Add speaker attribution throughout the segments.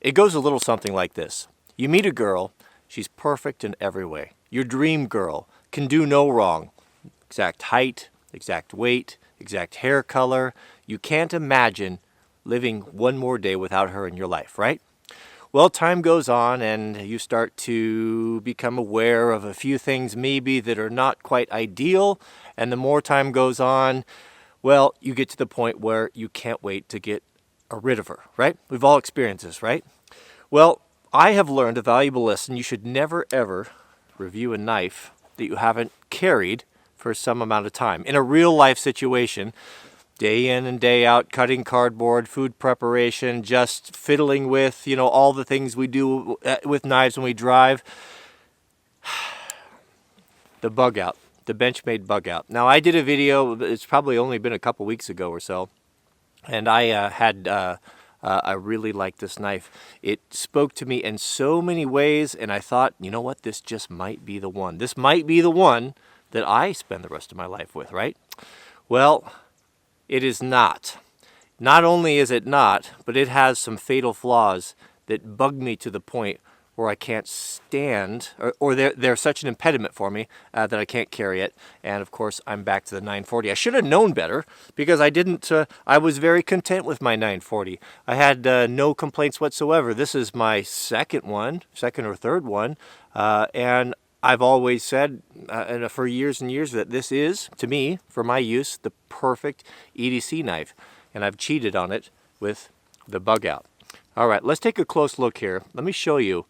Speaker 1: It goes a little something like this. You meet a girl, she's perfect in every way. Your dream girl, can do no wrong. Exact height, exact weight, exact hair color. You can't imagine living one more day without her in your life, right? Well, time goes on and you start to become aware of a few things maybe that are not quite ideal. And the more time goes on, well, you get to the point where you can't wait to get rid of her, right? We've all experienced this, right? Well, I have learned a valuable lesson. You should never, ever review a knife that you haven't carried for some amount of time. In a real life situation, day in and day out, cutting cardboard, food preparation, just fiddling with, all the things we do with knives when we drive. The Bugout, the BenchMade Bugout. Now, I did a video, it's probably only been a couple weeks ago or so, and I really like this knife. It spoke to me in so many ways, and I thought, you know what, this just might be the one. This might be the one that I spend the rest of my life with, right? Well, it is not. Not only is it not, but it has some fatal flaws that bug me to the point where I can't stand, or they're such an impediment for me that I can't carry it. And of course, I'm back to the 940. I should have known better because I was very content with my 940. I had no complaints whatsoever. This is my second or third one, and I've always said for years and years that this is, to me, for my use, the perfect EDC knife. And I've cheated on it with the Bugout. All right, let's take a close look here. Let me show you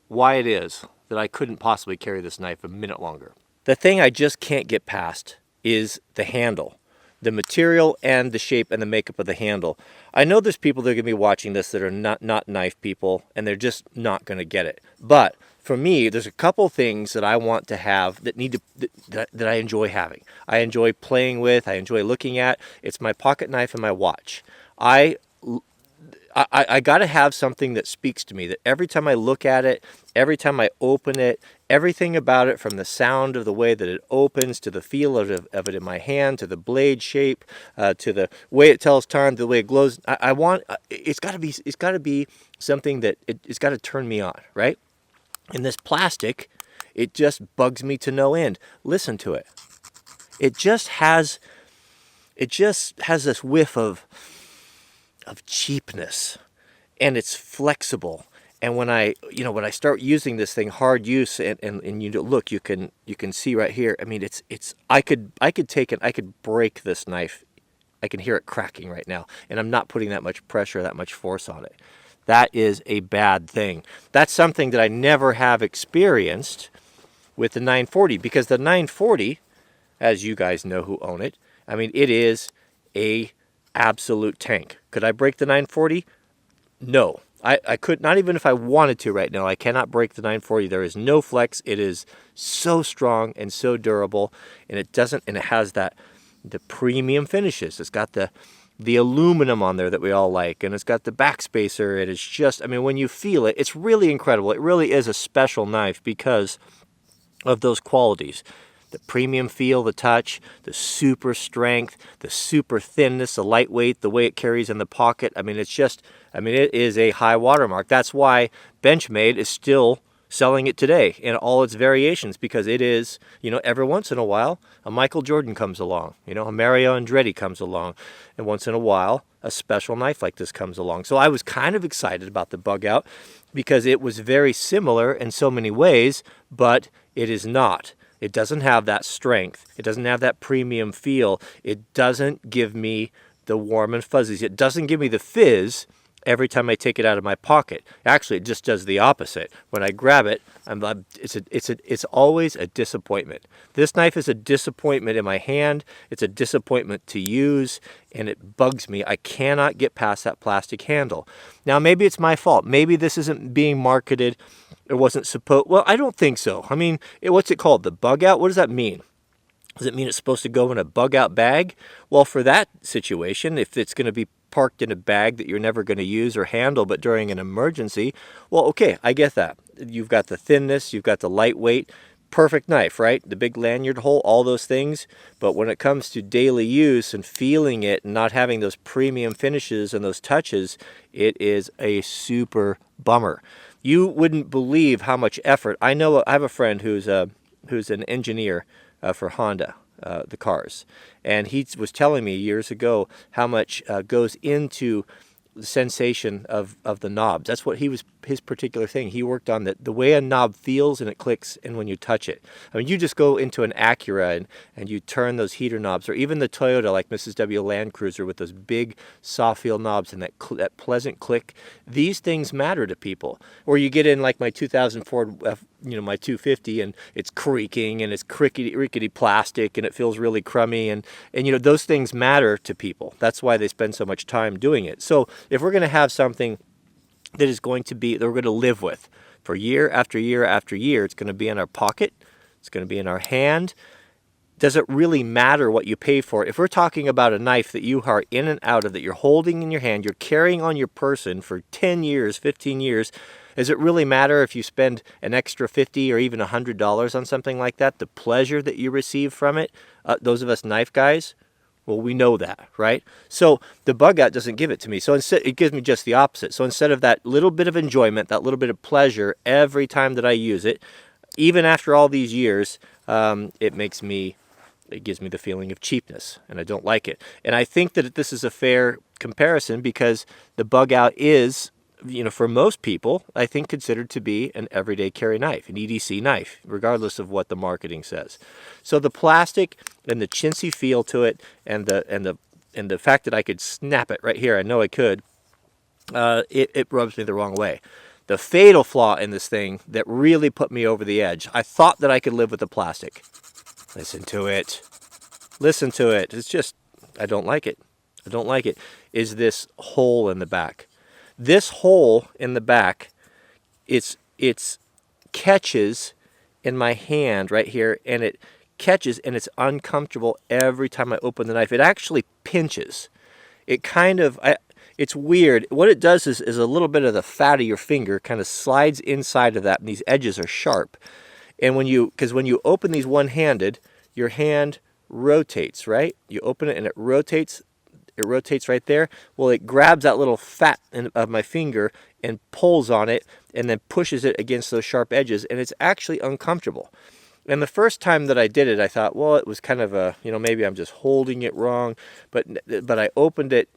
Speaker 1: why it is that I couldn't possibly carry this knife a minute longer. The thing I just can't get past is the handle. The material and the shape and the makeup of the handle. I know there's people that are going to be watching this that are not knife people, and they're just not going to get it. But for me, there's a couple things that I want to have that that I enjoy having. I enjoy playing with, I enjoy looking at. It's my pocket knife and my watch. I got to have something that speaks to me, that every time I look at it, every time I open it, everything about it, from the sound of the way that it opens, to the feel of it in my hand, to the blade shape, to the way it tells time, to the way it glows. It's got to be something that it's got to turn me on, right? And this plastic, it just bugs me to no end. Listen to it. It just has this whiff of cheapness, and it's flexible. And when I start using this thing, hard use, and look, you can see right here. I mean, I could break this knife. I can hear it cracking right now, and I'm not putting that much pressure, that much force on it. That is a bad thing. That's something that I never have experienced with the 940, because the 940, as you guys know who own it, I mean, it is a absolute tank. Could I break the 940? No. I could not, even if I wanted to right now. I cannot break the 940. There is no flex. It is so strong and so durable, and it has the premium finishes. It's got the aluminum on there that we all like, and it's got the backspacer. It is just, I mean, when you feel it, it's really incredible. It really is a special knife because of those qualities. The premium feel, the touch, the super strength, the super thinness, the lightweight, the way it carries in the pocket. I mean, it is a high watermark. That's why BenchMade is still selling it today in all its variations, because it is, every once in a while, a Michael Jordan comes along, a Mario Andretti comes along, and once in a while, a special knife like this comes along. So I was kind of excited about the Bugout because it was very similar in so many ways, but it is not. It doesn't have that strength. It doesn't have that premium feel. It doesn't give me the warm and fuzzies. It doesn't give me the fizz every time I take it out of my pocket. Actually, it just does the opposite. When I grab it, it's always a disappointment. This knife is a disappointment in my hand. It's a disappointment to use, and it bugs me. I cannot get past that plastic handle. Now, maybe it's my fault. Maybe this isn't being marketed. It wasn't supposed. Well, I don't think so. I mean, what's it called? The Bugout? What does that mean? Does it mean it's supposed to go in a Bugout bag? Well, for that situation, if it's going to be parked in a bag that you're never going to use or handle, but during an emergency, well, okay, I get that. You've got the thinness, you've got the lightweight, perfect knife, right? The big lanyard hole, all those things. But when it comes to daily use and feeling it and not having those premium finishes and those touches, it is a super bummer. You wouldn't believe how much effort. I have a friend who's an engineer for Honda, the cars, and he was telling me years ago how much goes into the sensation of the knobs. That's what his particular thing. He worked on the way a knob feels and it clicks and when you touch it. I mean, you just go into an Acura and you turn those heater knobs, or even the Toyota like Mrs. W Land Cruiser with those big soft feel knobs and that pleasant click. These things matter to people. Or you get in like my 2000 Ford, my 250, and it's creaking and it's rickety plastic and it feels really crummy, and those things matter to people. That's why they spend so much time doing it. So if we're going to have something that we're going to live with for year after year after year, it's going to be in our pocket, it's going to be in our hand. Does it really matter what you pay for? If we're talking about a knife that you are in and out of, that you're holding in your hand, you're carrying on your person for 10 years, 15 years, does it really matter if you spend an extra $50 or even $100 on something like that? The pleasure that you receive from it, those of us knife guys, well, we know that, right? So the Bugout doesn't give it to me. So instead, it gives me just the opposite. So instead of that little bit of enjoyment, that little bit of pleasure every time that I use it, even after all these years, it gives me the feeling of cheapness, and I don't like it. And I think that this is a fair comparison because the Bugout is, for most people, I think considered to be an everyday carry knife, an EDC knife, regardless of what the marketing says. So the plastic and the chintzy feel to it, and the fact that I could snap it right here, I know I could, it rubs me the wrong way. The fatal flaw in this thing that really put me over the edge, I thought that I could live with the plastic. Listen to it. Listen to it. It's just, I don't like it. I don't like it. Is this hole in the back. This hole in the back, it's catches in my hand right here, and it catches, and it's uncomfortable every time I open the knife. It actually pinches. It kind of, it's weird. What it does is a little bit of the fat of your finger kind of slides inside of that, and these edges are sharp. And when you open these one-handed, your hand rotates, right? You open it and it rotates right there. Well, it grabs that little fat of my finger and pulls on it and then pushes it against those sharp edges, and it's actually uncomfortable. And the first time that I did it, I thought, well, it was kind of maybe I'm just holding it wrong. But I opened it,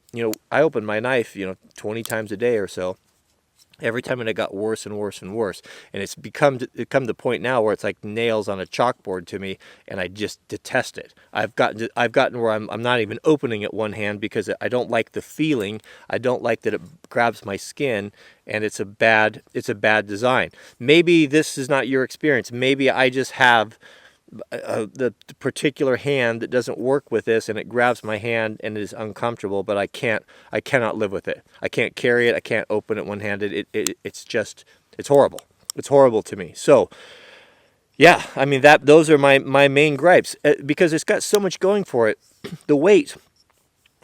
Speaker 1: I opened my knife, 20 times a day or so. Every time it got worse and worse and worse. And it's come to the point now where it's like nails on a chalkboard to me, and I just detest it. I've gotten where I'm not even opening it one hand because I don't like the feeling. I don't like that it grabs my skin, and it's a bad design. Maybe this is not your experience. Maybe I just have the particular hand that doesn't work with this, and it grabs my hand and it is uncomfortable, but I cannot live with it. I can't carry it. I can't open it one-handed. It's horrible. It's horrible to me. So yeah, I mean, those are my main gripes, because it's got so much going for it. The weight,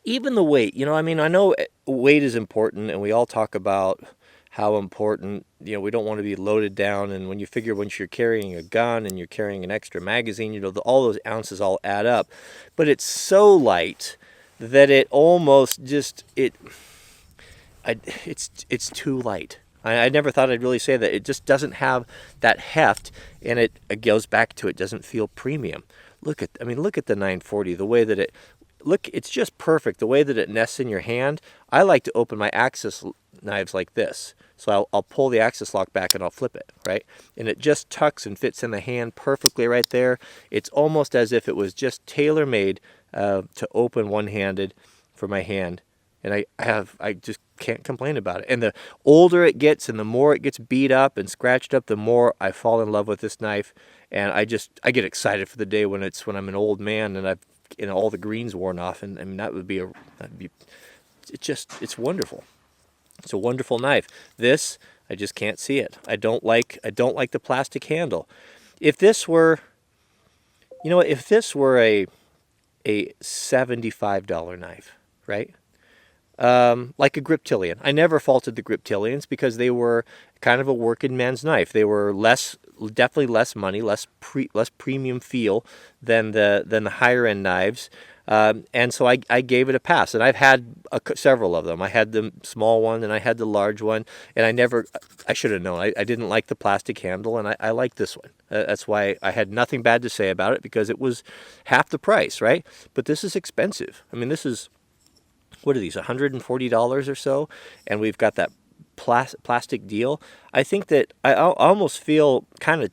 Speaker 1: even the weight, I mean, I know weight is important, and we all talk about how important, we don't want to be loaded down. And when you're carrying a gun and you're carrying an extra magazine, all those ounces all add up. But it's so light that it almost just, it's too light. I never thought I'd really say that. It just doesn't have that heft, and it goes back to, it doesn't feel premium. Look at the 940, the way that it's just perfect. The way that it nests in your hand. I like to open my Axis knives like this. So I'll pull the Axis lock back and I'll flip it, right? And it just tucks and fits in the hand perfectly right there. It's almost as if it was just tailor-made to open one-handed for my hand. And I just can't complain about it. And the older it gets and the more it gets beat up and scratched up, the more I fall in love with this knife. And I get excited for the day when I'm an old man and all the green's worn off. And I mean, it's wonderful. It's a wonderful knife. This, I just can't see it. I don't like the plastic handle. If this were, a $75 knife, right? like a griptilian. I never faulted the griptilians because they were kind of a working man's knife. They were definitely less money, less premium feel than the higher end knives. And so I gave it a pass, and I've had several of them. I had the small one, and I had the large one, and I should have known. I didn't like the plastic handle, and I like this one. That's why I had nothing bad to say about it, because it was half the price, right? But this is expensive. I mean, this is, what are these, $140 or so? And we've got that plastic deal. I think that I almost feel kind of,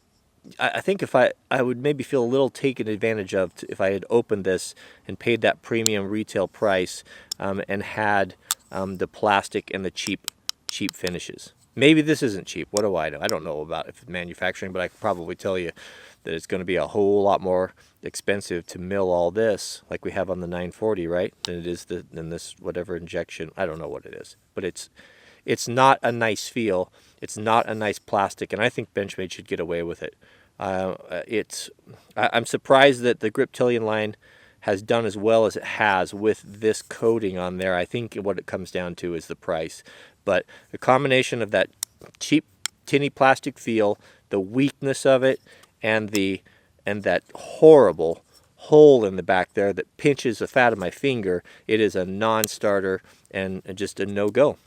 Speaker 1: I think if I would maybe feel a little taken advantage of if I had opened this and paid that premium retail price, and had the plastic and the cheap finishes. Maybe this isn't cheap. What do I know? I don't know about if it's manufacturing, but I could probably tell you that it's going to be a whole lot more expensive to mill all this, like we have on the 940, right? Than it is than this whatever injection. I don't know what it is, but it's not a nice feel. It's not a nice plastic, and I think Benchmade should get away with it. I'm surprised that the Griptilian line has done as well as it has with this coating on there. I think what it comes down to is the price. But the combination of that cheap, tinny plastic feel, the weakness of it, and that horrible hole in the back there that pinches the fat of my finger, it is a non-starter and just a no-go.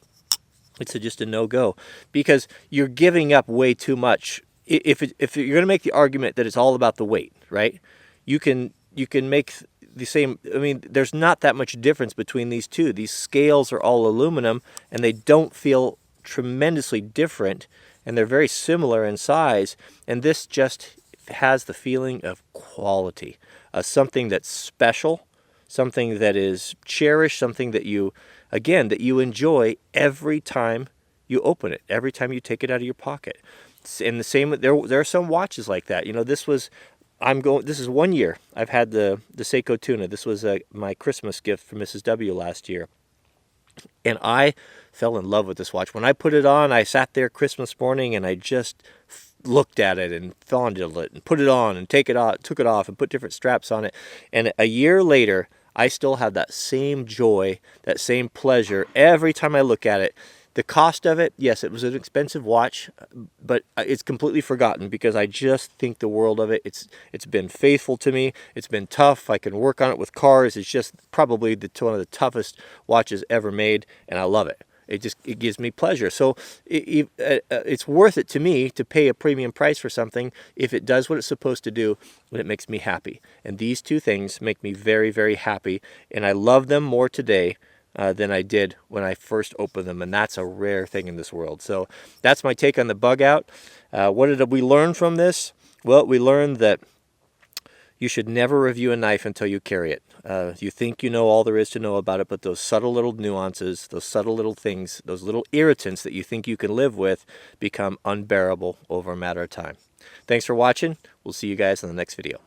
Speaker 1: It's just a no-go, because you're giving up way too much. If you're going to make the argument that it's all about the weight, right? You can make the same. I mean, there's not that much difference between these two. These scales are all aluminum, and they don't feel tremendously different, and they're very similar in size. And this just has the feeling of quality, something that's special, something that is cherished, something that you enjoy every time you open it, every time you take it out of your pocket. And the same, there are some watches like that. You know, this is 1 year I've had the Seiko Tuna. This was my Christmas gift from Mrs. W last year. And I fell in love with this watch. When I put it on, I sat there Christmas morning and I just looked at it and fondled it and put it on and took it off and put different straps on it. And a year later, I still have that same joy, that same pleasure every time I look at it. The cost of it, yes, it was an expensive watch, but it's completely forgotten because I just think the world of it. It's been faithful to me. It's been tough. I can work on it with cars. It's just probably one of the toughest watches ever made, and I love it. It gives me pleasure. So it's worth it to me to pay a premium price for something if it does what it's supposed to do and it makes me happy. And these two things make me very, very happy, and I love them more today than I did when I first opened them, and that's a rare thing in this world. So that's my take on the bug out. What did we learn from this? Well, we learned that you should never review a knife until you carry it. You think you know all there is to know about it, but those subtle little nuances, those subtle little things, those little irritants that you think you can live with become unbearable over a matter of time. Thanks for watching. We'll see you guys in the next video.